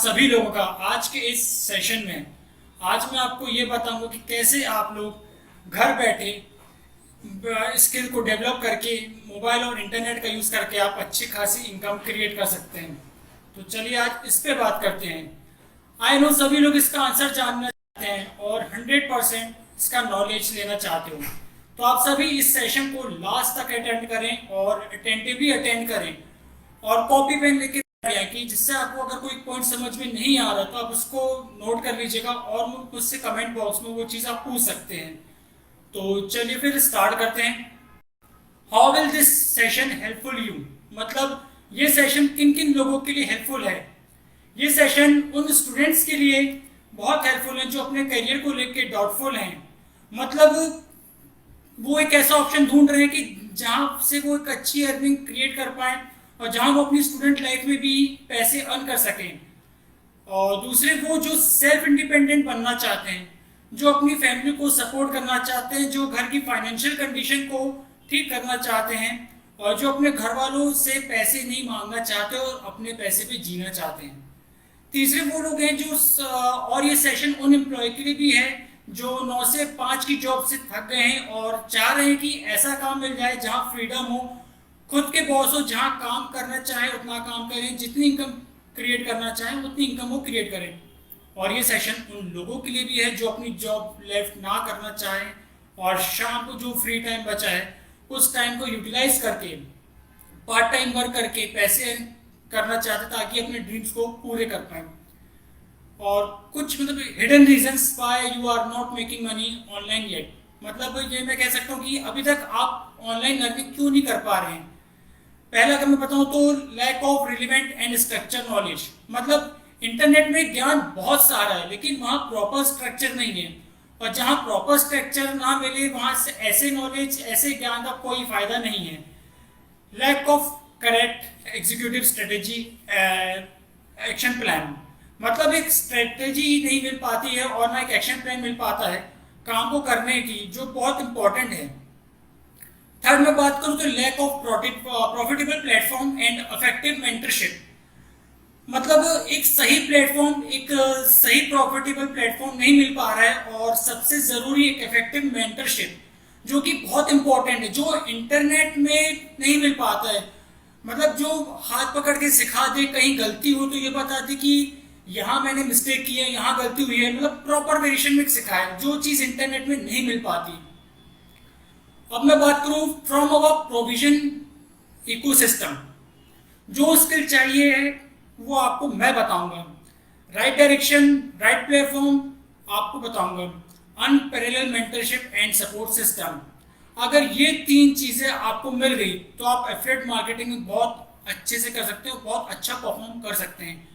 सभी लोगों का आज के इस सेशन में। आज मैं आपको ये बताऊंगा कि कैसे आप लोग घर बैठे स्किल को डेवलप करके मोबाइल और इंटरनेट का यूज़ करके आप अच्छी खासी इनकम क्रिएट कर सकते हैं। तो चलिए आज इस पे बात करते हैं। आई नो सभी लोग इसका आंसर जानना चाहते हैं और 100% इसका नॉलेज लेना चाहते हो। तो आप सभी इस सेशन को लास्ट तक अटेंड करें और अटेंटिवली अटेंड करें और कॉपी पेन लेके कि जिससे आपको अगर कोई पॉइंट समझ में नहीं आ रहा तो आप उसको नोट कर लीजिएगा और मुझसे कमेंट बॉक्स में वो चीज़ आप पूछ सकते हैं। तो चलिए फिर स्टार्ट करते हैं। How will this session helpful you, मतलब ये सेशन किन किन लोगों के लिए हेल्पफुल है। ये सेशन उन स्टूडेंट्स के लिए बहुत हेल्पफुल है जो अपने करियर को लेकर डाउटफुल हैं। मतलब वो एक ऐसा ऑप्शन ढूंढ रहे हैं कि जहाँ से वो एक अच्छी अर्निंग क्रिएट कर पाए और जहाँ वो अपनी स्टूडेंट लाइफ में भी पैसे अर्न कर सकें। और दूसरे वो जो सेल्फ इंडिपेंडेंट बनना चाहते हैं, जो अपनी फैमिली को सपोर्ट करना चाहते हैं, जो घर की फाइनेंशियल कंडीशन को ठीक करना चाहते हैं और जो अपने घर वालों से पैसे नहीं मांगना चाहते और अपने पैसे पे जीना चाहते हैं। तीसरे वो लोग हैं जो और ये सेशन उन एम्प्लॉय के लिए भी है जो 9 से 5 की जॉब से थक गए हैं और चाह रहे हैं कि ऐसा काम मिल जाए जहां फ्रीडम हो, खुद के बॉस हो, जहां काम करना चाहे उतना काम करें, जितनी इनकम क्रिएट करना चाहें उतनी इनकम वो क्रिएट करें। और ये सेशन उन लोगों के लिए भी है जो अपनी जॉब लेफ्ट ना करना चाहें और शाम को जो फ्री टाइम बचा है उस टाइम को यूटिलाइज करके पार्ट टाइम वर्क करके पैसे करना चाहते ताकि अपने ड्रीम्स को पूरे कर पाए। और कुछ मतलब hidden reasons why you are not making money online yet, मतलब ये मैं कह सकता हूँ कि अभी तक आप ऑनलाइन अर्निंग क्यों नहीं कर पा रहे हैं। पहला अगर मैं बताऊँ तो lack of relevant and structure knowledge, मतलब इंटरनेट में ज्ञान बहुत सारा है लेकिन वहाँ प्रॉपर स्ट्रक्चर नहीं है और जहाँ प्रॉपर स्ट्रक्चर ना मिले वहाँ से ऐसे नॉलेज ऐसे ज्ञान का कोई फायदा नहीं है। Lack of correct executive strategy action plan, मतलब एक स्ट्रेटेजी नहीं मिल पाती है और ना एक एक्शन प्लान मिल पाता है काम को करने की, जो बहुत इंपॉर्टेंट है। थर्ड में बात करूं तो lack of profitable platform and effective mentorship, मतलब एक सही प्लेटफॉर्म एक सही प्रॉफिटेबल प्लेटफॉर्म नहीं मिल पा रहा है और सबसे जरूरी एक इफेक्टिव मेंटरशिप जो कि बहुत इंपॉर्टेंट है, जो इंटरनेट में नहीं मिल पाता है। मतलब जो हाथ पकड़ के सिखा दे, कहीं गलती हो तो ये बता दे कि यहाँ मैंने मिस्टेक की है, यहाँ गलती हुई है, मतलब प्रॉपर वेरिएशन में सिखाए, जो चीज़ इंटरनेट में नहीं मिल पाती। अब मैं बात करूँ फ्रॉम अवर प्रोविजन इकोसिस्टम, जो स्किल चाहिए है वो आपको मैं बताऊंगा। राइट डायरेक्शन, राइट प्लेटफॉर्म आपको बताऊंगा, unparalleled mentorship and support system. अगर ये तीन चीज़ें आपको मिल गई तो आप एफिलिएट मार्केटिंग बहुत अच्छे से कर सकते हो, बहुत अच्छा परफॉर्म कर सकते हैं।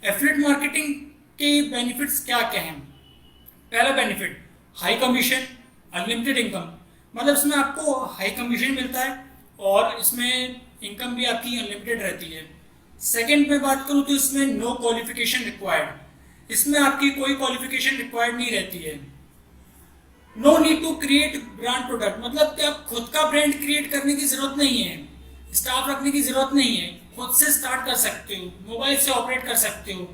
एफिलिएट मार्केटिंग के बेनिफिट्स क्या क्या हैं। पहला benefit high commission, unlimited income, मतलब इसमें आपको हाई कमीशन मिलता है और इसमें इनकम भी आपकी अनलिमिटेड रहती है। सेकेंड पे बात करूँ तो इसमें नो क्वालिफिकेशन रिक्वायर्ड, इसमें आपकी कोई क्वालिफिकेशन रिक्वायर्ड नहीं रहती है। No need to create brand product, मतलब कि आप खुद का ब्रांड क्रिएट करने की जरूरत नहीं है, स्टाफ रखने की जरूरत नहीं है, खुद से स्टार्ट कर सकते हो, मोबाइल से ऑपरेट कर सकते हो।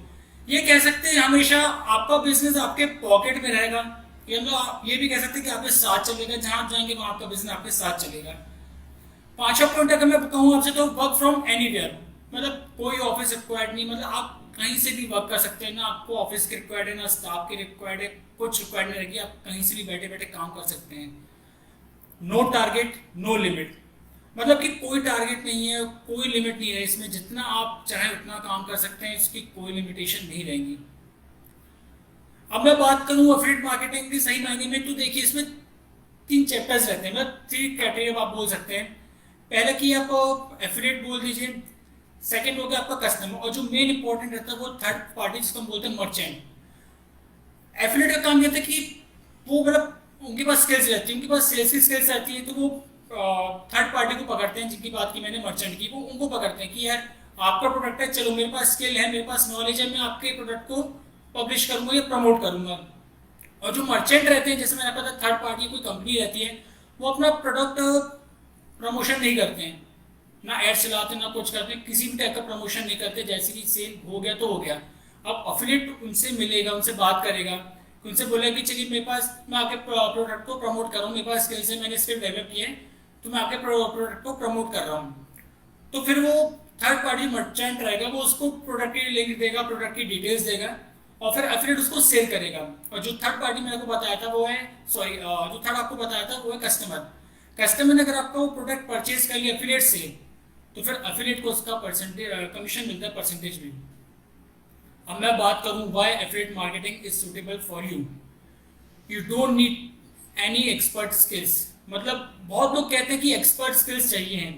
ये कह सकते हैं हमेशा आपका बिजनेस आपके पॉकेट में रहेगा, या तो आप ये भी कह सकते हैं कि आपके साथ चलेगा, जहां आप जाएंगे वहां आपका बिजनेस आपके साथ चलेगा। पांचवा पॉइंट अगर मैं कहूँ आपसे तो वर्क फ्रॉम एनीवेयर, मतलब कोई ऑफिस रिक्वायर्ड नहीं, मतलब आप कहीं से भी वर्क कर सकते हैं, ना आपको ऑफिस के रिक्वायर्ड है ना स्टाफ के रिक्वायर्ड है, कुछ रिक्वायर्ड नहीं रहेगी, आप कहीं से भी बैठे बैठे काम कर सकते हैं। नो टारगेट नो लिमिट, मतलब कि कोई टारगेट नहीं है, कोई लिमिट नहीं है, इसमें जितना आप चाहें उतना काम कर सकते हैं, इसकी कोई लिमिटेशन नहीं रहेगी। अब मैं बात करूं एफिलिएट मार्केटिंग की सही मायने में तो देखिए इसमें 3 चैप्टर्स रहते हैं, मतलब 3 कैटेगरी आप बोल सकते हैं। पहले कि आप एफिलिएट बोल दीजिए, सेकेंड हो गया आपका कस्टमर, और जो मेन इंपॉर्टेंट रहता है वो थर्ड पार्टी जिसको हम बोलते हैं मर्चेंट। एफिलिएट का काम ये था कि वो मतलब उनके पास स्किल्स रहती है, उनके पास सेल्स की स्किल्स रहती है, तो वो थर्ड पार्टी को पकड़ते हैं, जिनकी बात की मैंने मर्चेंट की, वो उनको पकड़ते हैं कि यार आपका प्रोडक्ट है, चलो मेरे पास स्किल है, मेरे पास नॉलेज है, मैं आपके प्रोडक्ट को पब्लिश करूंगा या प्रमोट करूंगा। और जो मर्चेंट रहते हैं, जैसे मैंने पता थर्ड पार्टी कोई कंपनी रहती है, वो अपना प्रोडक्ट प्रमोशन नहीं करते हैं, ना एड चलाते ना कुछ करते, किसी भी टाइप का प्रमोशन नहीं करते, जैसे कि सेल हो गया तो हो गया। अब अफिलिएट उनसे मिलेगा, उनसे बात करेगा, उनसे बोलेगा कि चलिए मेरे पास, मैं आपके प्रोडक्ट को प्रमोट कर रहा हूँ, मेरे पास स्किल्स है, मैंने स्किल डेवलप की है, तो मैं आपके प्रोडक्ट को प्रमोट कर रहा हूँ। तो फिर वो थर्ड पार्टी मर्चेंट रहेगा, वो उसको प्रोडक्ट की लिंक देगा, प्रोडक्ट की डिटेल्स देगा, और फिर एफिलिएट उसको सेल करेगा। और जो थर्ड पार्टी मैंने आपको बताया था वो है, सॉरी, जो थर्ड आपको बताया था वो है कस्टमर। कस्टमर ने अगर आपका वो प्रोडक्ट परचेज कर लिया एफिलिएट से, तो फिर एफिलिएट को उसका परसेंटेज कमीशन मिलता है, परसेंटेज में। अब मैं बात करूं why affiliate marketing is suitable for you. You don't need any expert skills. मतलब बहुत लोग कहते हैं कि एक्सपर्ट स्किल्स चाहिए हैं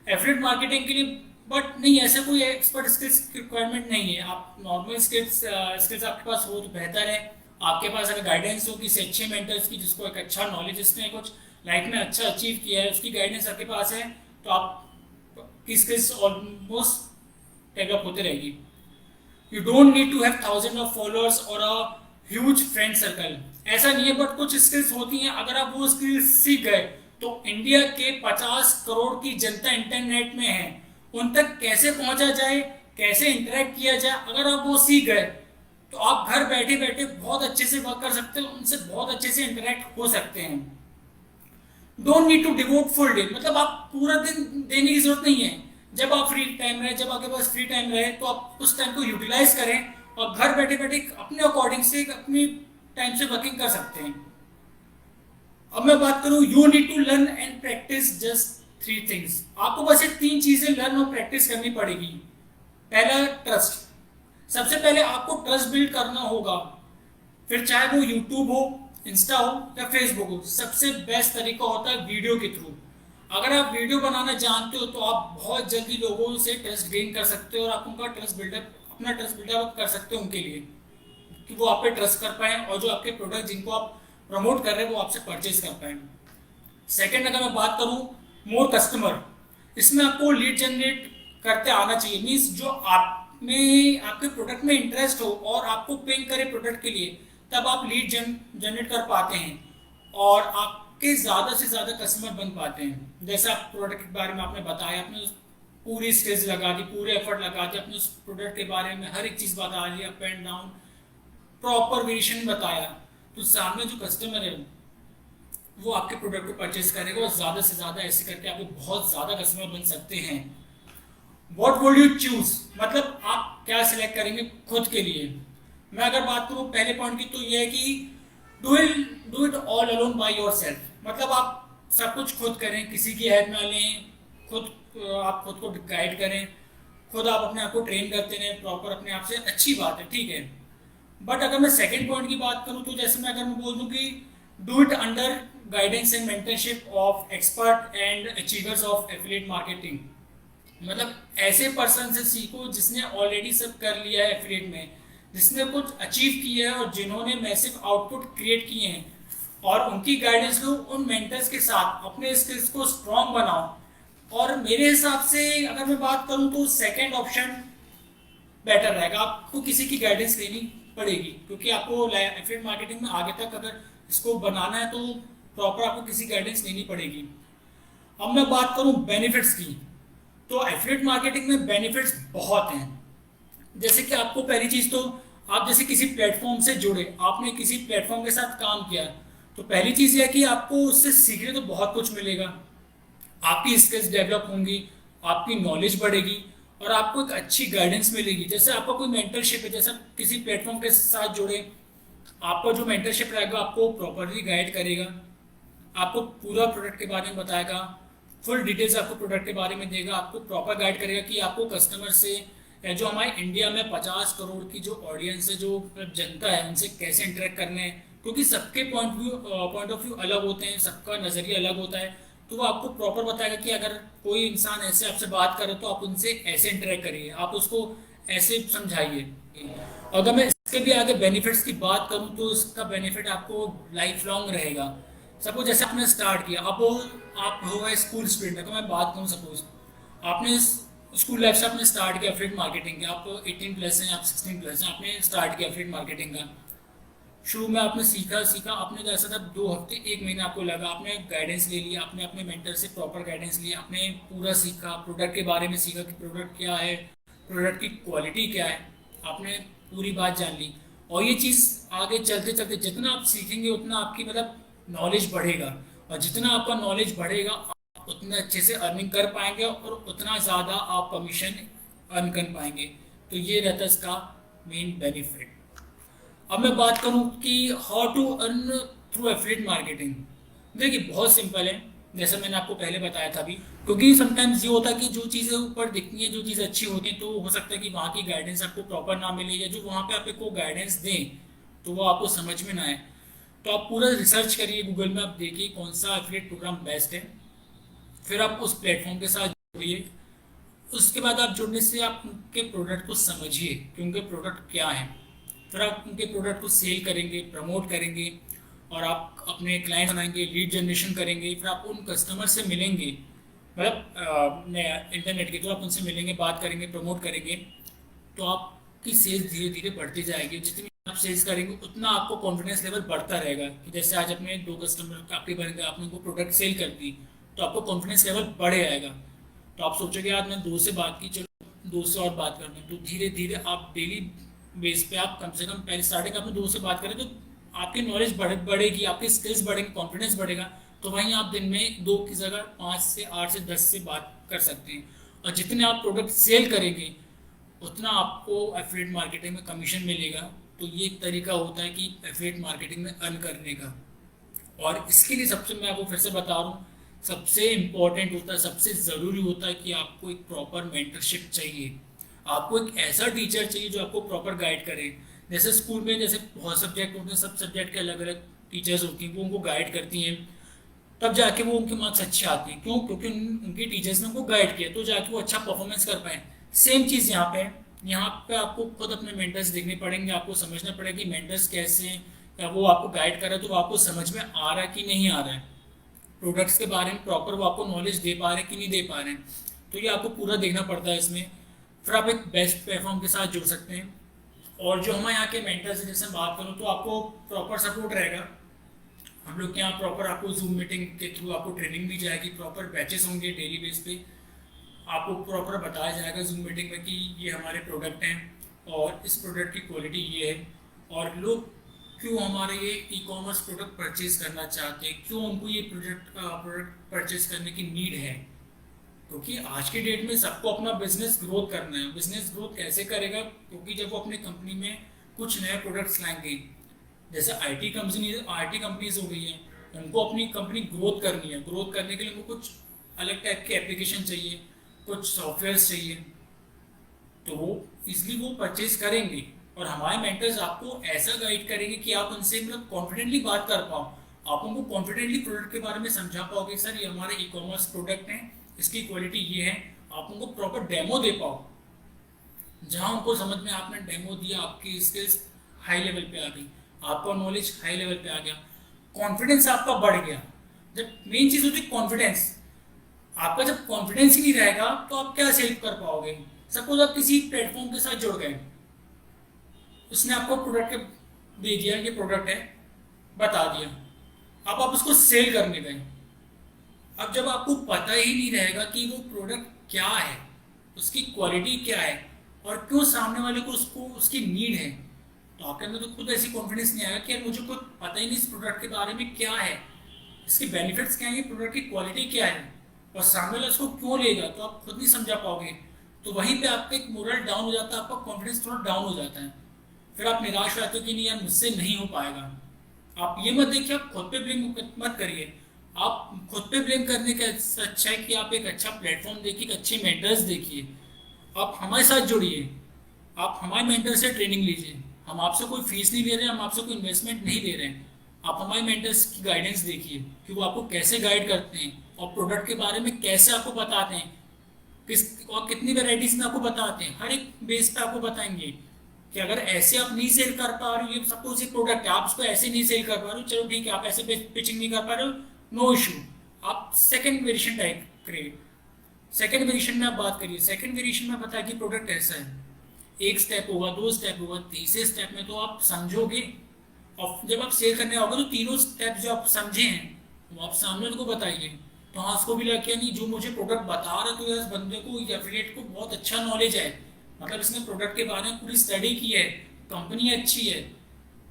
एफिलिएट मार्केटिंग के लिए, बट नहीं, ऐसा कोई एक्सपर्ट स्किल्स रिक्वायरमेंट नहीं है। आप नॉर्मल स्किल्स स्किल्स आपके पास हो तो बेहतर है। आपके पास अगर गाइडेंस हो किसी अच्छे मेंटर्स की, जिसको एक अच्छा नॉलेज, जिसने कुछ लाइफ में अच्छा अचीव किया है, उसकी गाइडेंस आपके पास है, तो आप की स्किल्स ऑलमोस्ट डेवलप होते रहेगी। You don't need to have thousand of followers और अ ह्यूज फ्रेंड सर्कल। ऐसा नहीं है, बट कुछ स्किल्स होती हैं, अगर आप वो स्किल्स सीख गए तो इंडिया के 50 करोड़ की जनता इंटरनेट में है, उन तक कैसे पहुंचा जाए, कैसे इंटरेक्ट किया जाए, अगर आप वो सीख गए तो आप घर बैठे बैठे बहुत अच्छे से वर्क कर सकते हो, उनसे बहुत अच्छे से इंटरेक्ट हो सकते हैं। Don't need to devote full day, मतलब आप पूरा दिन देने की जरूरत नहीं है। जब आप फ्री टाइम रहे, जब आपके पास फ्री टाइम रहे, तो आप उस टाइम को यूटिलाइज करें और घर बैठे बैठे अपने अकॉर्डिंग से अपनी टाइम से वर्किंग कर सकते हैं। अब मैं बात करूं, you need to learn and practise just three things. आपको बस ये तीन चीजें लर्न और प्रैक्टिस करनी पड़ेगी। पहला, ट्रस्ट। सबसे पहले आपको ट्रस्ट बिल्ड करना होगा। फिर चाहे वो यूट्यूब हो, इंस्टा हो या फेसबुक हो, सबसे बेस्ट तरीका होता है वीडियो के थ्रू। अगर आप वीडियो बनाना जानते हो तो आप बहुत जल्दी लोगों से ट्रस्ट गेन कर सकते हो और आप उनका ट्रस्ट बिल्डअप, अपना ट्रस्ट बिल्डअप कर सकते हो उनके लिए, कि वो आप पे ट्रस्ट कर पाए और जो आपके प्रोडक्ट जिनको आप प्रमोट कर रहे हैं वो आपसे परचेज कर पाए। सेकेंड, अगर मैं बात करूं, मोर कस्टमर। इसमें आपको लीड जनरेट करते आना चाहिए। मीन्स जो आप में आपके प्रोडक्ट में इंटरेस्ट हो और आपको पिंग करे प्रोडक्ट के लिए, तब आप लीड जनरेट कर पाते हैं और आपके ज़्यादा से ज़्यादा कस्टमर बन पाते हैं। जैसे आप प्रोडक्ट के बारे में आपने बताया, आपने पूरी स्किल्स लगा दी, पूरे एफर्ट लगा दिए, अपने उस प्रोडक्ट के बारे में हर एक चीज़ बता दी, up and down proper variation बताया, तो सामने जो कस्टमर है वो आपके प्रोडक्ट को परचेज करेगा और ज़्यादा से ज़्यादा ऐसे करके आपके बहुत ज़्यादा कस्टमर बन सकते हैं। वॉट वुड यू चूज, मतलब आप क्या सिलेक्ट करेंगे खुद के लिए। मैं अगर बात करूँ पहले पॉइंट की, तो ये है कि do it all alone by yourself. मतलब आप सब कुछ खुद करें, किसी की हेल्प ना लें, खुद आप खुद को गाइड करें, खुद आप अपने आप को ट्रेन करते रहें प्रॉपर अपने आप से, अच्छी बात है, ठीक है। बट अगर मैं सेकंड पॉइंट की बात करूं, तो जैसे मैं अगर मैं बोल दूं कि do it under guidance and mentorship of expert and achievers of affiliate marketing. मतलब ऐसे पर्सन से सीखो जिसने ऑलरेडी सब कर लिया है एफिलिएट में, जिसने कुछ अचीव किया है और जिन्होंने मैसिव आउटपुट क्रिएट किए हैं, और उनकी गाइडेंस लो, उन मेंटर्स के साथ अपने स्किल्स को स्ट्रॉन्ग बनाओ। और मेरे हिसाब से अगर मैं बात करूं तो सेकंड ऑप्शन बेटर रहेगा। आपको किसी की गाइडेंस लेनी पड़ेगी, क्योंकि आपको एफिलिएट मार्केटिंग में आगे तक अगर इसको बनाना है तो प्रॉपर आपको किसी गाइडेंस लेनी पड़ेगी। अब मैं बात करूं बेनिफिट्स की, तो एफिलिएट मार्केटिंग में बेनिफिट्स बहुत हैं। जैसे कि आपको पहली चीज तो, आप जैसे किसी प्लेटफॉर्म से जुड़े, आपने किसी प्लेटफॉर्म के साथ काम किया, तो पहली चीज यह कि आपको उससे सीखने तो बहुत कुछ मिलेगा। आपकी स्किल्स डेवलप होंगी, आपकी नॉलेज बढ़ेगी और आपको एक अच्छी गाइडेंस मिलेगी। जैसे आपका कोई मेंटरशिप है, जैसे किसी प्लेटफॉर्म के साथ जुड़े, आपका जो मेंटरशिप रहेगा आपको प्रॉपरली गाइड करेगा, आपको पूरा प्रोडक्ट के बारे में बताएगा, फुल डिटेल्स आपको प्रोडक्ट के बारे में देगा, आपको प्रॉपर गाइड करेगा कि आपको कस्टमर से, या जो हमारे इंडिया में 50 करोड़ की जो ऑडियंस है, जो जनता है, उनसे कैसे इंटरेक्ट करने हैं, क्योंकि सबके पॉइंट ऑफ व्यू अलग होते हैं, सबका नज़रिया अलग होता है, तो वो आपको प्रॉपर बताएगा कि अगर कोई इंसान ऐसे आपसे बात करे तो आप उनसे ऐसे इंटरेक्ट करिए, आप उसको ऐसे समझाइए। अगर मैं इसके भी आगे बेनिफिट्स की बात करूं तो इसका बेनिफिट आपको लाइफ लॉन्ग रहेगा। सपोज जैसे आपने स्टार्ट किया, अब आप हो गए स्कूल स्टूडेंट, अगर मैं बात करूं, सपोज आपने स्कूल लाइफ से आपने स्टार्ट किया एफिलिएट मार्केटिंग का, आप 18 प्लस हैं, आप 16 प्लस हैं, आपने स्टार्ट किया एफिलिएट मार्केटिंग का। शुरू में आपने सीखा आपने तो ऐसा था 2 हफ्ते 1 महीना आपको लगा, आपने गाइडेंस ले लिया, आपने अपने मेंटर से प्रॉपर गाइडेंस लिया, आपने पूरा सीखा, प्रोडक्ट के बारे में सीखा कि प्रोडक्ट क्या है, प्रोडक्ट की क्वालिटी क्या है, आपने पूरी बात जान ली। और ये चीज़ आगे चलते चलते जितना आप सीखेंगे उतना आपकी मतलब नॉलेज बढ़ेगा, और जितना आपका नॉलेज बढ़ेगा आप उतने अच्छे से अर्निंग कर पाएंगे और उतना ज़्यादा आप कमीशन अर्न कर पाएंगे। तो ये रहता है इसका मेन बेनिफिट। अब मैं बात करूं कि how to earn through affiliate marketing. देखिए बहुत सिंपल है, जैसे मैंने आपको पहले बताया था अभी। क्योंकि समटाइम्स ये होता है कि जो चीज़ें ऊपर दिखती हैं, जो चीज़ें अच्छी होती हैं, तो हो सकता है कि वहाँ की गाइडेंस आपको प्रॉपर ना मिले, या जो वहाँ पे आपको गाइडेंस दें तो वो आपको समझ में ना आए। तो आप पूरा रिसर्च करिए, गूगल में आप देखिए कौन सा एफिलिएट प्रोग्राम बेस्ट है, फिर आप उस प्लेटफॉर्म के साथ जुड़िए। उसके बाद आप जुड़ने से आप उनके प्रोडक्ट को समझिए कि उनके प्रोडक्ट क्या हैं, फिर आप उनके प्रोडक्ट को सेल करेंगे, प्रमोट करेंगे, और आप अपने क्लाइंट बनाएंगे, लीड जनरेशन करेंगे, फिर आप उन कस्टमर से मिलेंगे, मतलब इंटरनेट के थ्रू आप उनसे मिलेंगे, बात करेंगे, प्रमोट करेंगे। तो आपकी सेल्स धीरे धीरे बढ़ती जाएगी। जितनी आप सेल्स करेंगे उतना आपको कॉन्फिडेंस लेवल बढ़ता रहेगा कि जैसे आज अपने 2 कस्टमर आपके बन गए, आपने उनको प्रोडक्ट सेल कर दी, तो आपको कॉन्फिडेंस लेवल बढ़े आएगा। तो आप सोचोगे यार मैं 2 से बात की, चलो 2 से और बात करना। तो धीरे धीरे आप डेली बेस पे आप कम से कम पहले स्टार्टिंग आपने 2 से बात करें तो आपकी नॉलेज बढ़ेगी, आपकी स्किल्स बढ़ेंगी, कॉन्फिडेंस बढ़ेगा। तो वहीं आप दिन में 2 की जगह 5 से 8 से 10 से बात कर सकते हैं। और जितने आप प्रोडक्ट सेल करेंगे उतना आपको एफिलिएट मार्केटिंग में कमीशन मिलेगा। तो ये एक तरीका होता है कि एफिलिएट मार्केटिंग में अर्न करने का। और इसके लिए सबसे मैं आपको फिर से बता रहा हूँ, सबसे इम्पोर्टेंट होता है, सबसे ज़रूरी होता है कि आपको एक प्रॉपर मेंटरशिप चाहिए। आपको एक ऐसा टीचर चाहिए जो आपको प्रॉपर गाइड करे। जैसे स्कूल में जैसे बहुत सब्जेक्ट होते हैं, सब सब्जेक्ट के अलग अलग टीचर्स होती हैं, वो उनको गाइड करती हैं, तब जाके वो उनके मार्क्स अच्छे आते हैं। क्यों? क्योंकि उनके टीचर्स ने उनको गाइड किया, तो जाके वो अच्छा परफॉर्मेंस कर पाए। सेम चीज़ यहाँ पे है। यहाँ पे आपको खुद अपने मेंटर्स देखने पड़ेंगे, आपको समझना पड़ेगा कि मेंटर्स कैसे हैं, या वो आपको गाइड कर रहा है तो वो आपको समझ में आ रहा है कि नहीं आ रहा है, प्रोडक्ट्स के बारे में प्रॉपर वो आपको नॉलेज दे पा रहे हैं कि नहीं दे पा रहे हैं। तो ये आपको पूरा देखना पड़ता है इसमें। फिर आप एक बेस्ट प्लेटफॉर्म के साथ जुड़ सकते हैं। और जो हमारे यहाँ के मेंटर्स हैं, जैसे मैं बात करूँ तो आपको प्रॉपर सपोर्ट रहेगा। हम लोग के यहाँ प्रॉपर आपको जूम मीटिंग के थ्रू आपको ट्रेनिंग दी जाएगी, प्रॉपर बैचेस होंगे डेली बेस पे। आपको प्रॉपर बताया जाएगा जूम मीटिंग में कि ये हमारे प्रोडक्ट हैं और इस प्रोडक्ट की क्वालिटी ये है, और लोग क्यों हमारे ये ई कॉमर्स प्रोडक्ट परचेज करना चाहते हैं, क्यों उनको ये प्रोडक्ट परचेज करने की नीड है। क्योंकि आज के डेट में सबको अपना बिजनेस ग्रोथ करना है। बिजनेस ग्रोथ कैसे करेगा? क्योंकि जब वो अपने कंपनी में कुछ नए प्रोडक्ट्स लाएंगे, जैसे आईटी कंपनीज हो गई हैं, उनको अपनी कंपनी ग्रोथ करनी है। ग्रोथ करने के लिए उनको कुछ अलग टाइप के एप्लीकेशन चाहिए, कुछ सॉफ्टवेयर्स चाहिए, तो वो इसलिए वो परचेज करेंगे। और हमारे मेंटर्स आपको ऐसा गाइड करेंगे कि आप उनसे मतलब कॉन्फिडेंटली बात कर पाओ, आप उनको कॉन्फिडेंटली प्रोडक्ट के बारे में समझा पाओगे, सर ये हमारे ई कॉमर्स प्रोडक्ट हैं, इसकी क्वालिटी ये है। आप उनको प्रॉपर डेमो दे पाओ, जहाँ उनको समझ में आपने डेमो दिया, आपकी स्किल्स हाई लेवल पे आ गई, आपका नॉलेज हाई लेवल पे आ गया, कॉन्फिडेंस आपका बढ़ गया। जब मेन चीज़ होती है कॉन्फिडेंस, आपका जब कॉन्फिडेंस ही नहीं रहेगा तो आप क्या सेल कर पाओगे। सपोज आप किसी प्लेटफॉर्म के साथ जुड़ गए, उसने आपको प्रोडक्ट दे दिया, ये प्रोडक्ट है, बता दिया, अब आप उसको सेल करने गए। अब जब आपको पता ही नहीं रहेगा कि वो प्रोडक्ट क्या है, उसकी क्वालिटी क्या है, और क्यों सामने वाले को उसको उसकी नीड है, तो आपके अंदर तो खुद ऐसी कॉन्फिडेंस नहीं आएगा कि यार मुझे खुद पता ही नहीं इस प्रोडक्ट के बारे में क्या है, इसके बेनिफिट्स क्या है, ये प्रोडक्ट की क्वालिटी क्या है, और सामने वाला उसको क्यों लेगा, तो आप खुद नहीं समझा पाओगे। तो वहीं पे आपका एक मोरल डाउन हो जाता है, आपका कॉन्फिडेंस थोड़ा डाउन हो जाता है। फिर आप निराश हो जाते हो कि नहीं यार मुझसे नहीं हो पाएगा। आप ये मत देखिए, आप खुद पे ब्लेम मत करिए। आप खुद पे ब्लेम करने का अच्छा है कि आप एक अच्छा प्लेटफॉर्म देखिए, अच्छे मेंटर्स देखिए, आप हमारे साथ जुड़िए, आप हमारे मेंटर से ट्रेनिंग लीजिए। हम आपसे कोई फीस नहीं ले रहे हैं, हम आपसे कोई इन्वेस्टमेंट नहीं ले रहे हैं। आप हमारे मेंटर्स की गाइडेंस देखिए कि वो आपको कैसे गाइड करते हैं, और प्रोडक्ट के बारे में कैसे आपको बताते हैं, किस और कितनी वेराइटीज में आपको बताते हैं। हर एक बेस पे आपको बताएंगे कि अगर ऐसे आप नहीं सेल कर पा रहे हो, ये सपोज ये प्रोडक्ट है, आप उसको ऐसे नहीं सेल कर पा रहे हो, चलो ठीक है, आप ऐसे पिचिंग नहीं कर पा रहे हो, नो इशू, आप सेकंड वेरिएशन टाइप करिए। सेकंड वेरिएशन में आप बात करिए। सेकंड वेरिएशन में बताया कि प्रोडक्ट ऐसा है, एक स्टेप होगा, 2 स्टेप होगा, तीसरे स्टेप में तो आप समझोगे, और जब आप सेल करने आओगे तो तीनों स्टेप जो आप समझे हैं वो आप सामने उनको बताइए। तो हाँ, उसको भी लगे नहीं जो मुझे प्रोडक्ट बता रहा है, तो इस बंदे को, एफिलिएट को बहुत अच्छा नॉलेज है, मतलब इसने प्रोडक्ट के बारे में पूरी स्टडी की है, कंपनी अच्छी है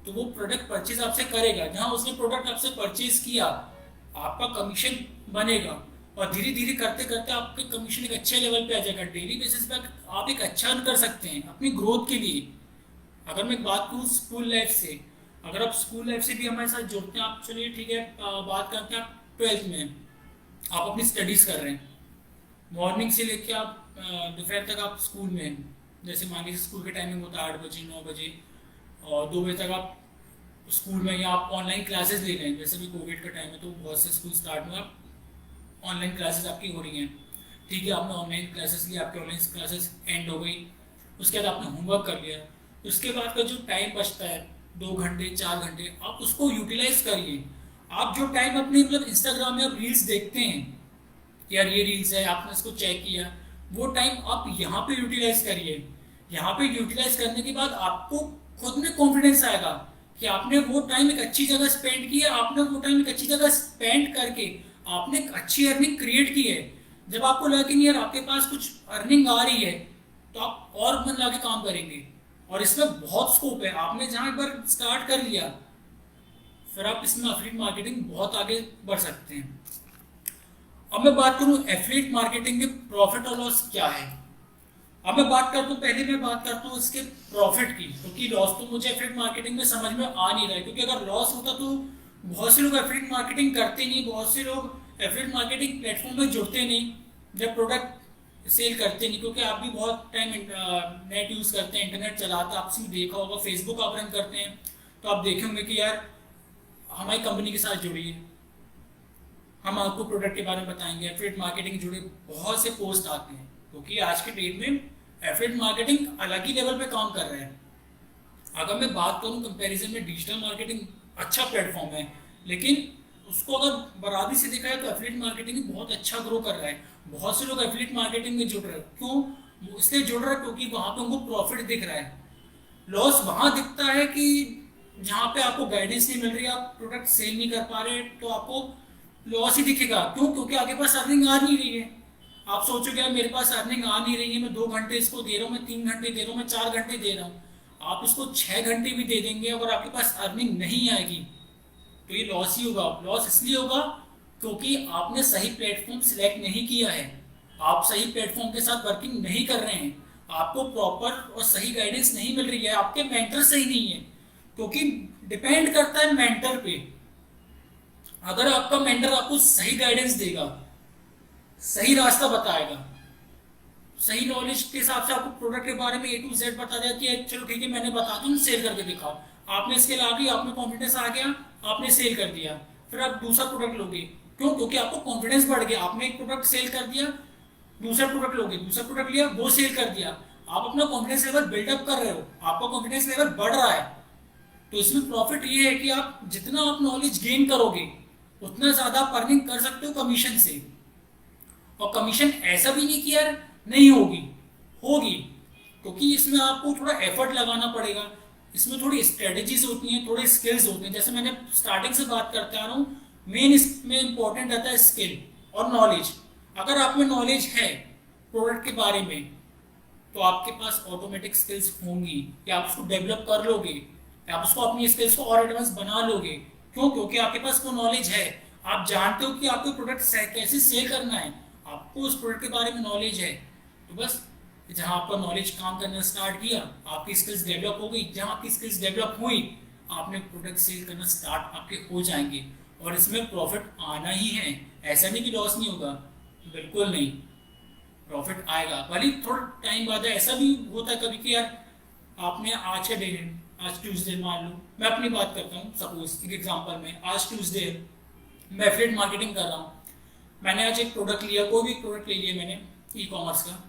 तो वो प्रोडक्ट परचेज आपसे करेगा। जहाँ उसने प्रोडक्ट आपसे परचेज किया आपका कमीशन बनेगा, और धीरे धीरे करते करते आपके कमीशन एक अच्छे लेवल पे आ जाएगा। डेली बेसिस पे आप एक अच्छा अर्न कर सकते हैं अपनी ग्रोथ के लिए। अगर मैं बात करूँ स्कूल लाइफ से, अगर आप स्कूल लाइफ से भी हमारे साथ जुड़ते हैं, आप चलिए ठीक है, बात करते हैं आप 12th में आप अपनी स्टडीज़ कर रहे हैं, मॉर्निंग से लेके आप दोपहर तक आप स्कूल में हैं। जैसे मान लीजिए स्कूल की टाइमिंग होता है 8 बजे 9 बजे, और 2 बजे तक आप स्कूल में, या आप ऑनलाइन क्लासेस ले रहे हैं। जैसे भी कोविड का टाइम है तो बहुत से स्कूल स्टार्ट में आप ऑनलाइन क्लासेस आपकी हो रही हैं। ठीक है, आपने ऑनलाइन क्लासेस ली, आपकी ऑनलाइन क्लासेस एंड हो गई, उसके बाद आपने होमवर्क कर लिया। उसके बाद का जो टाइम बचता है 2 घंटे 4 घंटे, आप उसको यूटिलाइज करिए। आप जो टाइम अपने मतलब इंस्टाग्राम में आप रील्स देखते हैं, यार ये रील्स है, आपने इसको चेक किया, वो टाइम आप यहाँ पे यूटिलाइज करिए। यहाँ पे यूटिलाइज करने के बाद आपको खुद में कॉन्फिडेंस आएगा कि आपने वो टाइम एक अच्छी जगह स्पेंड किया, आपने वो टाइम एक अच्छी जगह स्पेंड करके आपने एक अच्छी अर्निंग क्रिएट की है। जब आपको लगे कि यार आपके पास कुछ अर्निंग आ रही है तो आप और मन लगा के काम करेंगे, और इसमें बहुत स्कोप है। आपने जहाँ एक बार स्टार्ट कर लिया फिर आप इसमें एफिलिएट मार्केटिंग बहुत आगे बढ़ सकते हैं। अब मैं बात करूं एफिलिएट मार्केटिंग के प्रॉफिट और लॉस क्या है। अब मैं बात करता हूं, पहले मैं बात करता हूं इसके प्रॉफिट की, क्योंकि लॉस तो मुझे एफिलिएट मार्केटिंग में समझ में आ नहीं रहा है। क्योंकि अगर लॉस होता तो बहुत से लोग एफिलिएट मार्केटिंग करते नहीं, बहुत से लोग एफिलिएट मार्केटिंग प्लेटफॉर्म में जुड़ते नहीं जब प्रोडक्ट सेल करते नहीं। क्योंकि आप भी बहुत टाइम नेट यूज़ करते हैं, इंटरनेट चलाते हैं, आपने देखा होगा, फेसबुक आप रन करते हैं तो आप देखे होंगे कि यार हमारी कंपनी के साथ जुड़िए, हम आपको प्रोडक्ट के बारे में बताएंगे। एफिलिएट मार्केटिंग जुड़े बहुत से पोस्ट आते हैं, क्योंकि आज के डेट में एफिलिएट मार्केटिंग अलग ही लेवल पे काम कर रहा है। अगर मैं बात करूं कंपैरिजन में, डिजिटल मार्केटिंग अच्छा प्लेटफॉर्म है, लेकिन उसको अगर बराबरी से देखा है तो एफिलिएट मार्केटिंग बहुत अच्छा ग्रो कर रहा है। बहुत से लोग एफिलिएट मार्केटिंग में जुड़ रहे हैं, क्यों इसलिए जुड़ रहा है क्योंकि वहां पे उनको प्रॉफिट दिख रहा है। लॉस वहां दिखता है कि जहाँ पे आपको गाइडेंस नहीं मिल रही, आप प्रोडक्ट सेल नहीं कर पा रहे, तो आपको लॉस ही दिखेगा। क्यों? क्योंकि आपके पास अर्निंग आ नहीं रही है। आप सोचोगे यार मेरे पास अर्निंग आ नहीं रही है, मैं 2 घंटे इसको दे रहा हूँ, मैं 3 घंटे दे रहा हूँ, मैं 4 घंटे दे रहा हूँ। आप उसको 6 घंटे भी दे देंगे, अगर आपके पास अर्निंग नहीं आएगी तो ये लॉस ही होगा। लॉस इसलिए होगा क्योंकि आपने सही प्लेटफॉर्म सिलेक्ट नहीं किया है, आप सही प्लेटफॉर्म के साथ वर्किंग नहीं कर रहे हैं, आपको प्रॉपर और सही गाइडेंस नहीं मिल रही है, आपके मेंटर सही नहीं है। क्योंकि डिपेंड करता है मेंटर पे। अगर आपका मेंटर आपको सही गाइडेंस देगा, सही रास्ता बताएगा, सही नॉलेज के हिसाब से आपको प्रोडक्ट के बारे में A to Z बता दिया कि चलो ठीक है मैंने बता दूं, सेल करके दिखाओ, आपने स्किल आ गई, आपने कॉन्फिडेंस आ गया, आपने सेल कर दिया, फिर आप दूसरा प्रोडक्ट लोगे। क्यों? क्योंकि आपको कॉन्फिडेंस बढ़ गया, आपने एक प्रोडक्ट सेल कर दिया, दूसरा प्रोडक्ट लोगे, दूसरा प्रोडक्ट लिया, वो सेल कर दिया, आप अपना कॉन्फिडेंस लेवल बिल्डअप कर रहे हो, आपका कॉन्फिडेंस लेवल बढ़ रहा है। तो इसमें प्रॉफिट ये है कि आप जितना आप नॉलेज गेन करोगे उतना ज्यादा आप अर्निंग कर सकते हो कमीशन से। और कमीशन ऐसा भी नहीं कि यार नहीं होगी, होगी, क्योंकि इसमें आपको थोड़ा एफर्ट लगाना पड़ेगा, इसमें थोड़ी स्ट्रेटेजीज होती हैं, थोड़े स्किल्स होते हैं। जैसे मैंने स्टार्टिंग से बात करते आ रहा हूँ, मेन इसमें इंपॉर्टेंट रहता है स्किल और नॉलेज। अगर आप में नॉलेज है प्रोडक्ट के बारे में तो आपके पास ऑटोमेटिक स्किल्स होंगी, या आप उसको डेवलप कर लोगे, या आप उसको अपनी स्किल्स को और एडवांस बना लोगे। क्यों? क्योंकि आपके पास वो नॉलेज है, आप जानते हो कि आपको प्रोडक्ट कैसे सेल करना है, आपको उस प्रोडक्ट के बारे में नॉलेज है। तो बस जहाँ आपका नॉलेज काम करना स्टार्ट किया, आपकी स्किल्स डेवलप हो गई, जहाँ आपकी स्किल्स डेवलप हुई आपने प्रोडक्ट सेल करना स्टार्ट आपके हो जाएंगे, और इसमें प्रॉफिट आना ही है। ऐसा नहीं कि लॉस नहीं होगा, बिल्कुल नहीं, प्रॉफिट आएगा, भले थोड़ा टाइम बाद। ऐसा भी होता है कभी कि यार आपने आज का डे है, आज ट्यूसडे मान लो, मैं अपनी बात करता हूँ, सपोज एक एग्जांपल में, आज ट्यूसडे है, मैं एफिलिएट मार्केटिंग कर रहा हूँ, मैंने आज एक प्रोडक्ट लिया, कोई भी प्रोडक्ट ले लिया मैंने ई कॉमर्स का,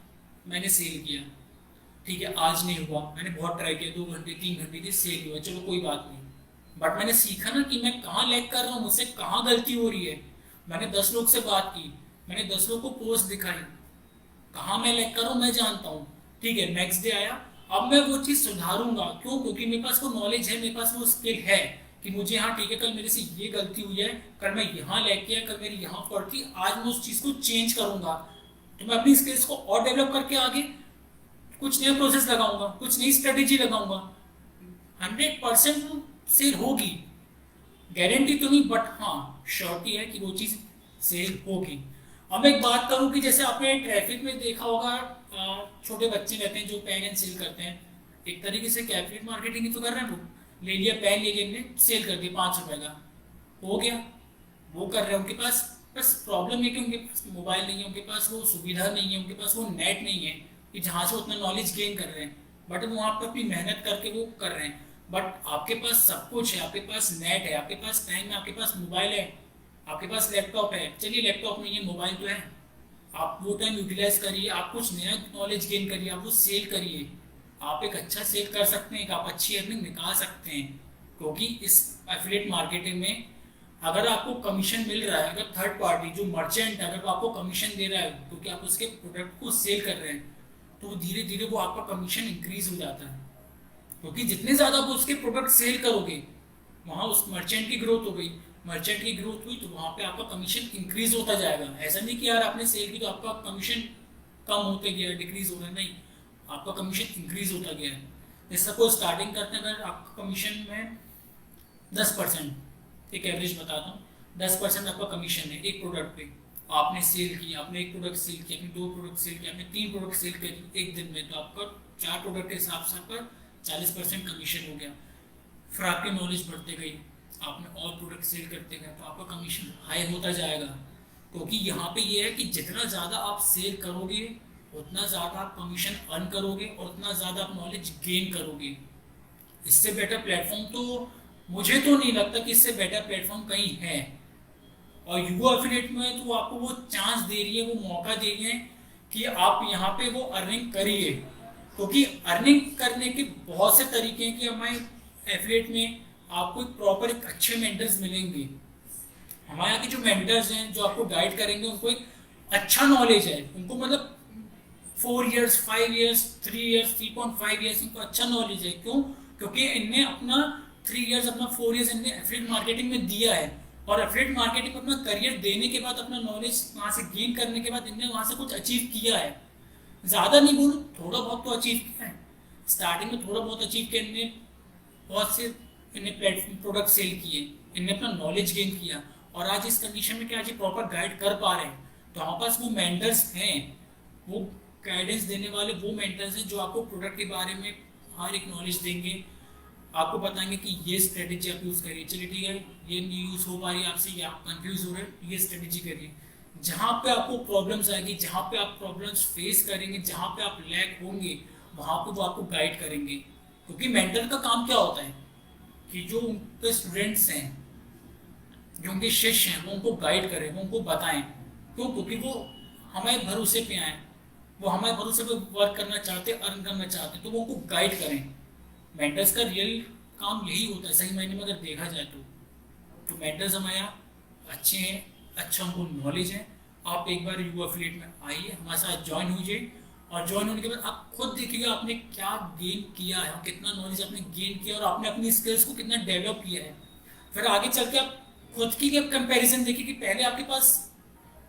मैंने सेल किया, ठीक है, आज नहीं हुआ, मैंने बहुत ट्राई किया, 2 घंटे 3 घंटे की सेल हुआ, चलो कोई बात नहीं, बट मैंने सीखा ना कि मैं कहाँ लैग कर रहा हूँ, मुझसे कहाँ गलती हो रही है। मैंने 10 लोग से बात की, मैंने 10 लोग को पोस्ट दिखाई, कहाँ मैं लैग कर रहा हूँ मैं जानता हूँ, ठीक है। नेक्स्ट डे आया, अब मैं वो चीज़ सुधारूंगा। क्यों? क्योंकि मेरे पास वो नॉलेज है, मेरे पास वो स्किल है कि मुझे हाँ ठीक है, कल मेरे से ये गलती हुई है, कल मैं यहाँ लैग किया, कल मेरी यहाँ फॉल्ट थी, आज मैं उस चीज़ को चेंज करूंगा। तो मैं अपनी स्किल्स को और डेवलप करके आगे कुछ नया प्रोसेस लगाऊंगा, कुछ नई स्ट्रेटेजी लगाऊंगा, 100% सेल होगी, गारंटी तो नहीं, बट हाँ श्योरिटी है कि वो चीज़ सेल होगी। अब एक बात करूँ कि जैसे आपने ट्रैफिक में देखा होगा, छोटे बच्चे रहते हैं जो पेन एंड सेल करते हैं, एक तरीके से कैफेट मार्केटिंग ही तो कर रहे हैं। वो ले लिया पेन, ले लिया, इनने सेल कर दिया 5 रुपए का, हो गया, वो कर रहे हैं। उनके पास बस प्रॉब्लम है कि उनके पास मोबाइल नहीं है, उनके पास वो सुविधा नहीं है, उनके पास वो नेट नहीं है कि जहाँ से उतना नॉलेज गेन कर रहे हैं, बट वो वहाँ पर अपनी मेहनत करके वो कर रहे हैं। बट आपके पास सब कुछ है, आपके पास नेट है, आपके पास टाइम है, आपके पास मोबाइल है, आपके पास लैपटॉप है, चलिए लैपटॉप नहीं है, मोबाइल तो है, आप वो टाइम यूटिलाइज करिए, आप कुछ नया नॉलेज गेन करिए, आप वो सेल करिए, आप एक अच्छा सेल कर सकते हैं, आप अच्छी अर्निंग निकाल सकते हैं। क्योंकि इस एफिलिएट मार्केटिंग में अगर आपको कमीशन मिल रहा है, अगर थर्ड पार्टी जो मर्चेंट है अगर वो आपको कमीशन दे रहा है क्योंकि आप उसके प्रोडक्ट को सेल कर रहे हैं, तो धीरे धीरे वो आपका कमीशन इंक्रीज हो जाता है। क्योंकि जितने ज़्यादा आप उसके प्रोडक्ट सेल करोगे, वहाँ उस मर्चेंट की ग्रोथ हो गई, मर्चेंट की ग्रोथ हुई तो वहाँ पे आपका कमीशन इंक्रीज होता जाएगा। ऐसा नहीं कि यार आपने सेल की तो आपका कमीशन कम होते गया, डिक्रीज हो रहा है, नहीं, आपका कमीशन इंक्रीज होता गया है। जैसे सपोज स्टार्टिंग करते हैं, अगर आपका कमीशन में 10%, एक एवरेज बताता हूँ, 10% आपका कमीशन है एक प्रोडक्ट पे, आपने सेल की, आपने एक प्रोडक्ट सेल किया, आपने 2 प्रोडक्ट सेल किया, आपने 3 प्रोडक्ट सेल करी एक दिन में, तो आपका 4 प्रोडक्ट के हिसाब से आपका 40% कमीशन हो गया। फिर आपकी नॉलेज बढ़ते गई, आपने और प्रोडक्ट सेल करते गए तो आपका कमीशन हाई होता जाएगा। क्योंकि यहाँ पे ये है कि जितना ज़्यादा आप सेल करोगे उतना ज़्यादा आप कमीशन अर्न करोगे और उतना ज़्यादा आप नॉलेज गेन करोगे। इससे बेटर प्लेटफॉर्म तो मुझे तो नहीं लगता कि इससे बेटर प्लेटफॉर्म कहीं है। और युवा एफिलिएट में तो आपको वो चांस दे रही है, वो मौका दे रही है कि आप यहाँ पे वो अर्निंग करिए। क्योंकि अर्निंग करने के बहुत से तरीके हैं कि हमारे एफिलिएट में आपको एक प्रॉपर एक अच्छे मेंटर्स मिलेंगे। हमारे यहाँ के जो मेंटर्स हैं जो आपको गाइड करेंगे, उनको एक अच्छा नॉलेज है, उनको मतलब 4 years 5 years 3 years 3.5 years इनको अच्छा नॉलेज है। क्यों? क्योंकि इनने अपना 3 years अपना 4 years इनने एफिलिएट मार्केटिंग में दिया है, और एफिलिएट मार्केटिंग में अपना करियर देने के बाद, अपना नॉलेज वहाँ से गेन करने के बाद इनने वहाँ से कुछ अचीव किया है। ज़्यादा नहीं बोलूँ, थोड़ा बहुत तो अचीव किया है। स्टार्टिंग में थोड़ा बहुत अचीव किया इनने, बहुत से इनने प्लेटफॉर्म प्रोडक्ट सेल किए, इनने अपना नॉलेज गेन किया, और आज इस कंडीशन में क्या आज प्रॉपर गाइड कर पा रहे हैं। तो हमारे पास वो मेंटर्स हैं, वो गाइडेंस देने वाले वो मेंटर्स हैं जो आपको प्रोडक्ट के बारे में हर एक नॉलेज देंगे, आपको बताएंगे कि ये स्ट्रेटेजी आप यूज़ करिए, चलिए ठीक है ये नहीं यूज़ हो पा रही है आपसे, या आप कंफ्यूज हो रहे हैं, ये स्ट्रेटेजी करिए। जहाँ पे आपको प्रॉब्लम्स आएगी, जहाँ पे आप प्रॉब्लम्स फेस करेंगे, जहाँ पे आप लैग होंगे, वहाँ पे वो आपको गाइड करेंगे। क्योंकि मेंटर का काम क्या होता है कि जो उनके स्टूडेंट्स हैं, जो उनके शिष्य हैं, वो उनको गाइड करें, वो उनको बताएं। क्यों? क्योंकि वो हमारे भरोसे पे आए, वो हमारे भरोसे पे वर्क करना चाहते, अर्न करना चाहते, तो वो उनको गाइड करें। मेंटर्स का रियल काम यही होता है सही मायने में अगर देखा जाए तो मेंटर्स हमारे यहाँ अच्छे हैं, अच्छा उनको नॉलेज है। आप एक बार युवा एफिलिएट में आइए, हमारे साथ ज्वाइन होइए, और ज्वाइन होने के बाद आप खुद देखिएगा आपने क्या गेन किया है, कितना नॉलेज आपने गेन किया, और आपने अपनी स्किल्स को कितना डेवलप किया है। फिर आगे चल के आप खुद की कंपैरिजन देखिए कि पहले आपके पास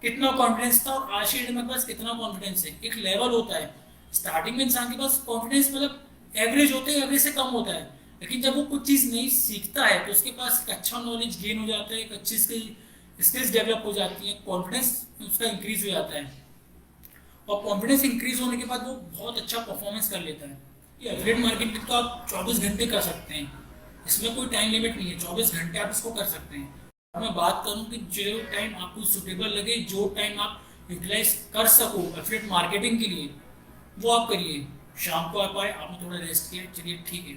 कितना कॉन्फिडेंस था और आज के डेट में पास कितना कॉन्फिडेंस है। एक लेवल होता है, स्टार्टिंग में इंसान के पास कॉन्फिडेंस मतलब एवरेज होते हैं, एवरेज से कम होता है, लेकिन जब वो कुछ चीज़ नहीं सीखता है तो उसके पास एक अच्छा नॉलेज गेन हो जाता है, एक अच्छी स्किल्स डेवलप हो जाती है, कॉन्फिडेंस उसका इंक्रीज हो जाता है, और कॉन्फिडेंस इंक्रीज होने के बाद वो बहुत अच्छा परफॉर्मेंस कर लेता है। ये एफिलिएट मार्केटिंग तो आप 24 घंटे कर सकते हैं, इसमें कोई टाइम लिमिट नहीं है, 24 घंटे आप इसको कर सकते हैं। मैं बात करूं कि जो टाइम आपको सुटेबल लगे, जो टाइम आप यूटिलाइज कर सको एफिलिएट मार्केटिंग के लिए, वो आप करिए। शाम को आप आए, आपने थोड़ा रेस्ट किया, चलिए ठीक है,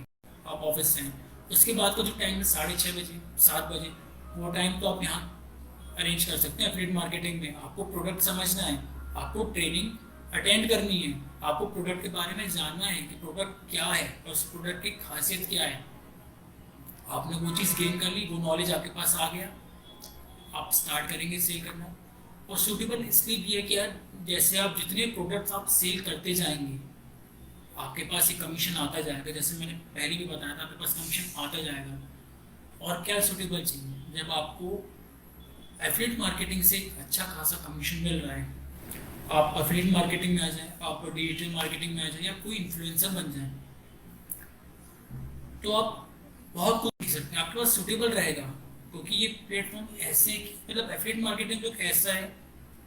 आप ऑफिस से हैं, उसके बाद का जो टाइम है 6:30 बजे 7 बजे, वो टाइम तो आप यहाँ अरेंज कर सकते हैं। एफिलिएट मार्केटिंग में आपको प्रोडक्ट समझना है, आपको ट्रेनिंग अटेंड करनी है, आपको प्रोडक्ट के बारे में जानना है कि प्रोडक्ट क्या है और उस प्रोडक्ट की खासियत क्या है। आपने वो चीज़ गेन कर ली, वो नॉलेज आपके पास आ गया, आप स्टार्ट करेंगे सेल करना। और सूटेबल इसलिए भी है कि यार जैसे आप जितने प्रोडक्ट्स आप सेल करते जाएंगे, आपके पास एक कमीशन आता जाएगा। जैसे मैंने पहले भी बताया था, आपके पास कमीशन आता जाएगा। और क्या सूटेबल चाहिए, जब आपको एफिलिएट मार्केटिंग से अच्छा खासा कमीशन मिल रहा है, आप एफिलिएट मार्केटिंग में आ जाएं, आप डिजिटल मार्केटिंग में आ जाएं, या कोई इन्फ्लुएंसर बन जाएं। तो आप बहुत कुछ सीख सकते हैं, आपके पास सूटेबल रहेगा। क्योंकि ये प्लेटफॉर्म ऐसे हैं कि मतलब एफिलिएट मार्केटिंग जो ऐसा है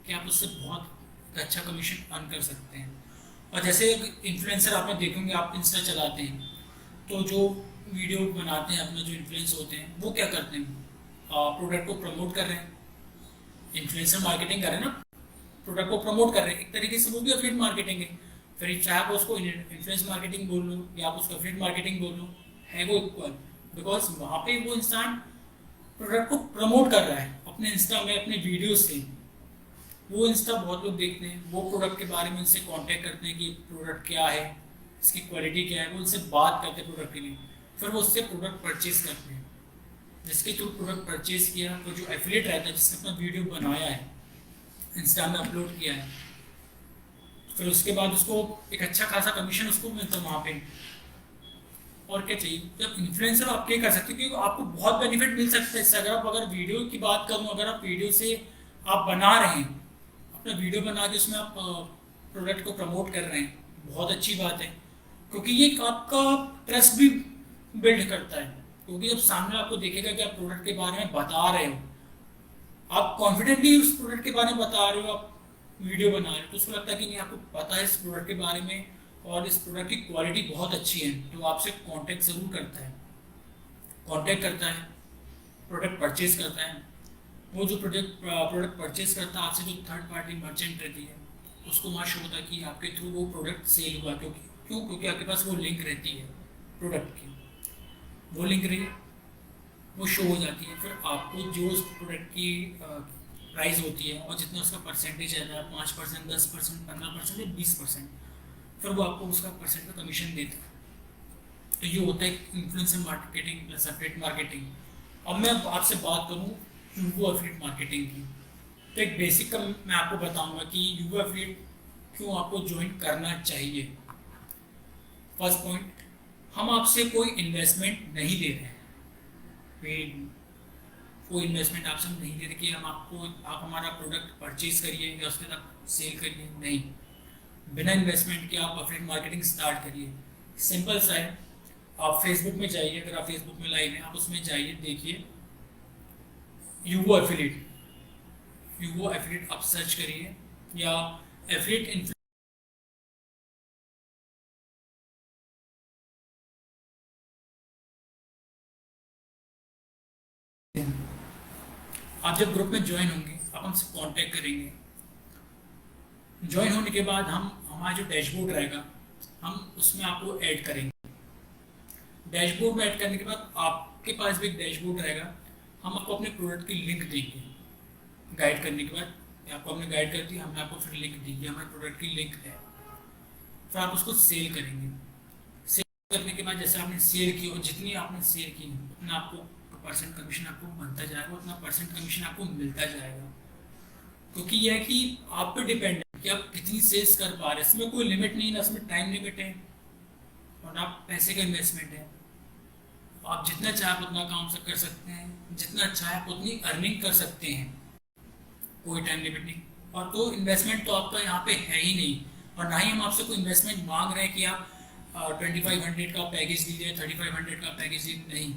कि आप उससे बहुत अच्छा कमीशन अर्न कर सकते हैं। और जैसे इन्फ्लुएंसर आपने देखेंगे, आप इंस्टा चलाते हैं तो जो वीडियो बनाते हैं अपना, जो इन्फ्लुएंस होते हैं वो क्या करते हैं, प्रोडक्ट को प्रमोट कर रहे हैं। इन्फ्लुएंसर मार्केटिंग कर रहे हैं ना, प्रोडक्ट को प्रमोट कर रहे हैं, एक तरीके से वो भी एफिलिएट मार्केटिंग है। फिर चाहे आप उसको इन्फ्लुएंस मार्केटिंग बोल लो या आप उसको एफिलिएट मार्केटिंग बोल लो, है वो इक्वल। बिकॉज वहाँ पे वो इंसान प्रोडक्ट को प्रमोट कर रहा है अपने इंस्टा में, अपने वीडियो से। वो इंस्टा बहुत लोग देखते हैं, वो प्रोडक्ट के बारे में उनसे कांटेक्ट करते हैं कि प्रोडक्ट क्या है, इसकी क्वालिटी क्या है, वो उनसे बात करते हैं प्रोडक्ट के लिए, फिर वो उससे प्रोडक्ट परचेज करते हैं। जिसके थ्रू प्रोडक्ट परचेज किया तो जो एफिलिएट रहता है, जिसने अपना वीडियो बनाया है, इंस्टा में अपलोड किया है, फिर उसके बाद उसको एक अच्छा खासा कमीशन उसको मिलता है वहाँ पे। और क्या चाहिए, जब इन्फ्लुएंसर आप क्या कर सकते हो, क्योंकि आपको बहुत बेनिफिट मिल सकता है इससे। अगर वीडियो की बात करूँ, अगर आप वीडियो से आप बना रहे हैं, अपना वीडियो बना के उसमें आप प्रोडक्ट को प्रमोट कर रहे हैं, बहुत अच्छी बात है। क्योंकि ये आपका ट्रस्ट भी बिल्ड करता है। क्योंकि जब सामने आपको देखेगा कि आप प्रोडक्ट के बारे में बता रहे हो, आप कॉन्फिडेंटली उस प्रोडक्ट के बारे में बता रहे हो, आप वीडियो बना रहे हो, तो उसको लगता है कि नहीं, आपको पता है इस प्रोडक्ट के बारे में और इस प्रोडक्ट की क्वालिटी बहुत अच्छी है, तो आपसे कांटेक्ट ज़रूर करता है, कांटेक्ट करता है, प्रोडक्ट परचेज करता है। वो जो प्रोडक्ट परचेज करता है आपसे, जो थर्ड पार्टी मर्चेंट रहती है, उसको वहाँ शो होता है कि आपके थ्रू वो प्रोडक्ट सेल हुआ। क्योंकि आपके पास वो लिंक रहती है प्रोडक्ट की, वो लिंक रही, वो शो हो जाती है। फिर आपको जो उस प्रोडक्ट की प्राइस होती है और जितना उसका परसेंटेज है, 5%, 10%, 15% या 20%, फिर वो आपको उसका परसेंट का कमीशन देता है। तो ये होता है influencer marketing plus affiliate marketing. अब मैं आपसे बात करूँ यूगो एफिलिएट मार्केटिंग की, तो एक बेसिक का मैं आपको बताऊंगा कि यूगो एफिलिएट क्यों आपको ज्वाइन करना चाहिए। फर्स्ट पॉइंट, हम आपसे कोई इन्वेस्टमेंट नहीं दे रहे हैं, कोई इन्वेस्टमेंट आपसे हम नहीं दे रहे कि आप हमारा प्रोडक्ट परचेज करिए या उसके साथ सेल करिए, नहीं। बिना इन्वेस्टमेंट के आप एफिलिएट मार्केटिंग स्टार्ट करिए। सिंपल सा है, आप फेसबुक में जाइए, अगर आप फेसबुक में लाइव हैं आप उसमें जाइए, देखिए यूगो एफिलिएट आप सर्च करिए, या एफिलिएट। आप जब ग्रुप में ज्वाइन होंगे, आप हमसे कांटेक्ट करेंगे। ज्वाइन होने के बाद हमारा जो डैशबोर्ड रहेगा, हम उसमें आपको ऐड करेंगे। डैशबोर्ड में ऐड करने के बाद आपके पास भी एक डैशबोर्ड रहेगा, हम आपको अपने प्रोडक्ट की लिंक देंगे। गाइड करने के बाद आपको हमने गाइड कर दी, हमने आपको फिर लिंक दी, हमारे प्रोडक्ट की लिंक है। फिर आप उसको सेल करेंगे। सेल करने के बाद जैसे आपने सेल की, और जितनी आपने सेल की उतना आपको परसेंट कमीशन आपको बनता जाएगा, उतना परसेंट कमीशन आपको मिलता जाएगा। क्योंकि यह है कि आप पे डिपेंड है कि आप कितनी सेल्स कर पा रहे हैं। इसमें कोई लिमिट नहीं, ना इसमें टाइम लिमिट है और ना पैसे का इन्वेस्टमेंट है। आप जितना चाहे उतना काम से कर सकते हैं, जितना चाहे आप उतनी अर्निंग कर सकते हैं, कोई टाइम लिमिट नहीं। और तो इन्वेस्टमेंट तो आपका यहाँ पे है ही नहीं, और ना ही हम आपसे कोई इन्वेस्टमेंट मांग रहे हैं कि आप 2500 का पैकेज दीजिए, 3500 का पैकेज दीजिए, नहीं।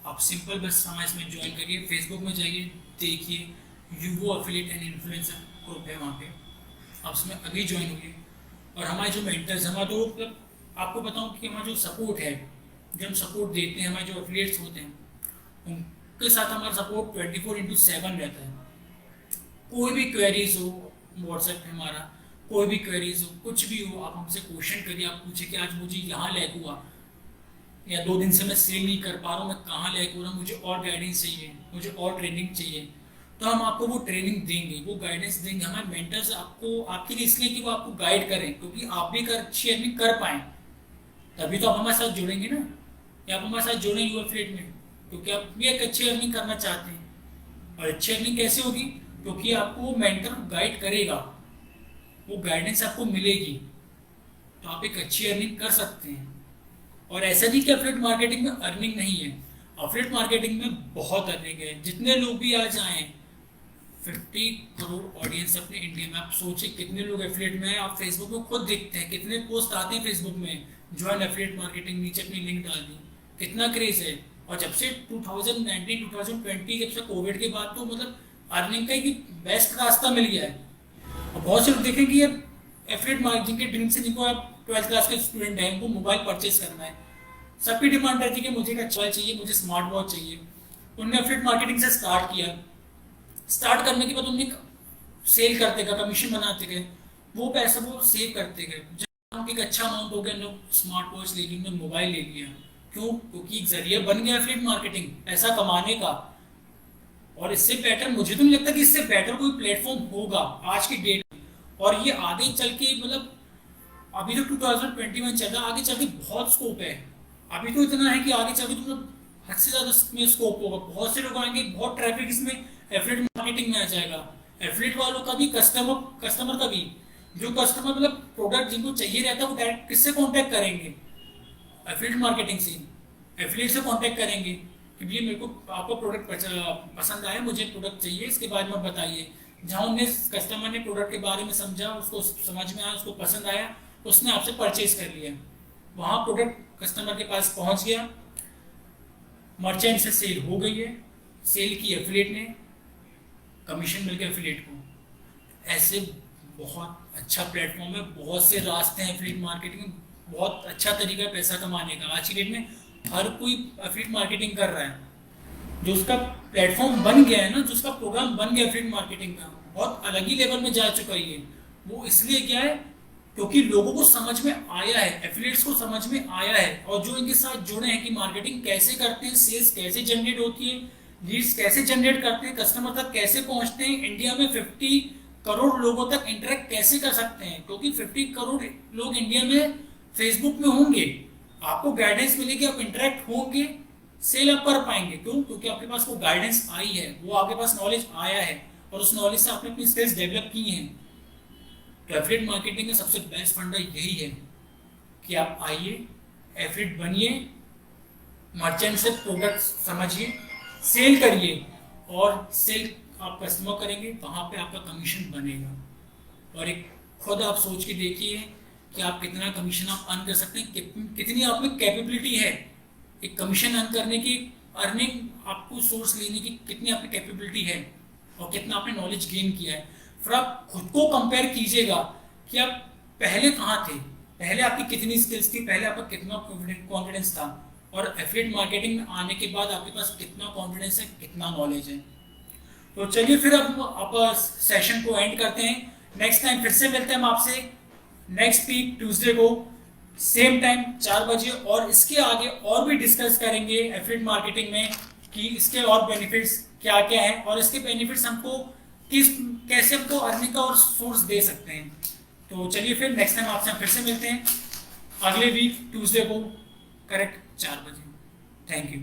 आप सिंपल बस हमारे इसमें ज्वाइन करिए, फेसबुक में जाइए, देखिए यूगो एफिलिएट एंड इन्फ्लुएंसर ग्रुप है वहाँ पे, आप उसमें अभी ज्वाइन होइए। और हमारे जो मेंटर्स, हमारा तो आपको बताऊँ कि हमारा जो सपोर्ट है, जो हम सपोर्ट देते हैं, हमारे जो एफिलिएट्स होते हैं, उनके साथ हमारा सपोर्ट 24/7 रहता है। कोई भी क्वेरीज हो, व्हाट्सएप पे हमारा कोई भी क्वेरीज हो, कुछ भी हो, आप हमसे क्वेश्चन करिए। आप पूछे कि आज मुझे यहाँ लैग हुआ, या 2 दिन से मैं सेल नहीं कर पा रहा हूँ, मैं कहाँ लैग हो रहा हूँ, मुझे और गाइडेंस चाहिए, मुझे और ट्रेनिंग चाहिए, तो हम आपको वो ट्रेनिंग देंगे, वो गाइडेंस देंगे। हमारे मेंटर्स आपको आपके लिए इसलिए कि वो आपको गाइड करें, क्योंकि आप भी अच्छी अर्निंग कर पाएँ, तभी तो आप हमारे साथ जुड़ेंगे ना, या आप हमारे साथ जुड़ें यूएफ रेट में, क्योंकि आप भी एक अच्छी अर्निंग करना चाहते हैं। और अच्छी अर्निंग कैसे होगी, क्योंकि आपको वो मेंटर गाइड करेगा, वो गाइडेंस आपको मिलेगी, तो आप एक अच्छी अर्निंग कर सकते हैं। और ऐसा नहीं कि एफिलिएट मार्केटिंग में अर्निंग नहीं है, एफिलिएट मार्केटिंग में बहुत अर्निंग है। जितने लोग भी आज आए, 50 करोड़ ऑडियंस अपने इंडिया में, आप सोचिए कितने लोग एफिलिएट में हैं। आप फेसबुक में खुद देखते हैं कितने पोस्ट आते हैं फेसबुक में, ज्वाइन एफिलिएट मार्केटिंग, नीचे अपनी लिंक डाल दी, कितना क्रेज है। और जब से 2019 2020 जब से कोविड के बाद तो मतलब अर्निंग का एक बेस्ट रास्ता मिल गया है। और बहुत से लोग देखें कि ये एफिलिएट मार्केटिंग के ड्रीम से, जिनको आप 12th क्लास के स्टूडेंट हैं, उनको मोबाइल परचेज करना है, सबकी डिमांड रहती है कि मुझे एक अच्छा मोबाइल चाहिए, मुझे स्मार्ट वॉच चाहिए। उनने एफिलिएट मार्केटिंग से स्टार्ट किया। स्टार्ट करने के बाद उन्हें सेल करते गए, कमीशन बनाते गए, वो पैसा वो सेव करते गए। जब एक अच्छा अमाउंट हो गया, लोग स्मार्ट वॉच ले ली, उन्होंने मोबाइल ले लिया। क्यों? क्योंकि एक जरिया बन गया एफिलिएट मार्केटिंग पैसा कमाने का। और इससे बेटर मुझे तो नहीं लगता कि इससे बेटर कोई प्लेटफॉर्म होगा आज की डेट में। और ये आगे चल के मतलब अभी तो 2021 चल रहा है, आगे चल के बहुत स्कोप है। अभी तो इतना है कि आगे चल के तो मतलब हद से ज्यादा इसमें स्कोप होगा। बहुत से लोग आएंगे, बहुत ट्रैफिक इसमें एफिलिएट मार्केटिंग में आ जाएगा। एफिलिएट वालों का भी, कस्टमर का भी, जो कस्टमर मतलब प्रोडक्ट जिनको चाहिए रहता है वो डायरेक्ट किससे कांटेक्ट करेंगे? एफिलिएट मार्केटिंग से, एफिलिएट से कांटेक्ट करेंगे कि भैया मेरे को आपका प्रोडक्ट पसंद आया, मुझे प्रोडक्ट चाहिए, इसके बारे में बताइए। जहाँ उन्हें कस्टमर ने प्रोडक्ट के बारे में समझा, उसको समझ में आया, उसको पसंद आया, उसने आपसे परचेज कर लिया। वहाँ प्रोडक्ट कस्टमर के पास पहुँच गया, मर्चेंट से सेल हो गई है, सेल की एफिलिएट ने, कमीशन मिल गया एफिलिएट को। ऐसे बहुत अच्छा प्लेटफॉर्म है, बहुत से रास्ते हैं एफिलिएट मार्केटिंग में, बहुत अच्छा तरीका है पैसा कमाने का। आज की डेट में हर कोई एफिलिएट मार्केटिंग कर रहा है। जो उसका प्लेटफॉर्म बन गया है ना, जो उसका प्रोग्राम बन गया एफिलिएट मार्केटिंग का, बहुत अलग ही लेवल में जा चुका है ये। वो इसलिए क्या है क्योंकि लोगों को समझ में आया है, एफिलिएट्स को समझ में आया है, और जो इनके साथ जुड़े हैं कि मार्केटिंग कैसे करते हैं, सेल्स कैसे जनरेट होती है, लीड्स कैसे जनरेट करते हैं, कस्टमर तक कैसे पहुंचते हैं, इंडिया में 50 करोड़ लोगों तक इंटरेक्ट कैसे कर सकते हैं। क्योंकि 50 करोड़ लोग इंडिया में फेसबुक में होंगे, आपको गाइडेंस मिलेगी, आप इंटरेक्ट होंगे, सेल अप कर पाएंगे। क्यों? क्योंकि आपके पास वो गाइडेंस आई है, वो आपके पास नॉलेज आया है, और उस नॉलेज से आपने अपनी स्किल्स डेवलप की हैं। तो एफिलिएट मार्केटिंग का सबसे बेस्ट फंडा यही है कि आप आइए, एफिलिएट बनिए, मर्चेंट से प्रोडक्ट समझिए, सेल करिए, और सेल आप कस्टमर करेंगे, वहाँ पे आपका कमीशन बनेगा। और एक खुद आप सोच के देखिए कि आप कितना कमीशन आप अर्न कर सकते हैं, कितनी आप में कैपेबिलिटी है एक कमीशन अर्न करने की, अर्निंग आपको सोर्स लेने की कितनी आपकी कैपेबिलिटी है, और कितना आपने नॉलेज गेन किया है। फिर आप खुद को कंपेयर कीजिएगा कि आप पहले कहाँ थे, पहले आपकी कितनी स्किल्स थी, पहले आपका कितना कॉन्फिडेंस था, और एफिलिएट मार्केटिंग में आने के बाद आपके पास कितना कॉन्फिडेंस है, कितना नॉलेज है। तो चलिए फिर अब आप सेशन को एंड करते हैं। नेक्स्ट टाइम फिर से मिलते हैं हम आपसे नेक्स्ट वीक ट्यूसडे को, सेम टाइम 4 बजे, और इसके आगे और भी डिस्कस करेंगे एफिलिएट मार्केटिंग में कि इसके और बेनिफिट्स क्या क्या हैं, और इसके बेनिफिट्स हमको कैसे हमको अर्निंग का और सोर्स दे सकते हैं। तो चलिए फिर नेक्स्ट टाइम आपसे हम फिर से मिलते हैं अगले वीक ट्यूसडे को करेक्ट 4 बजे। Thank you.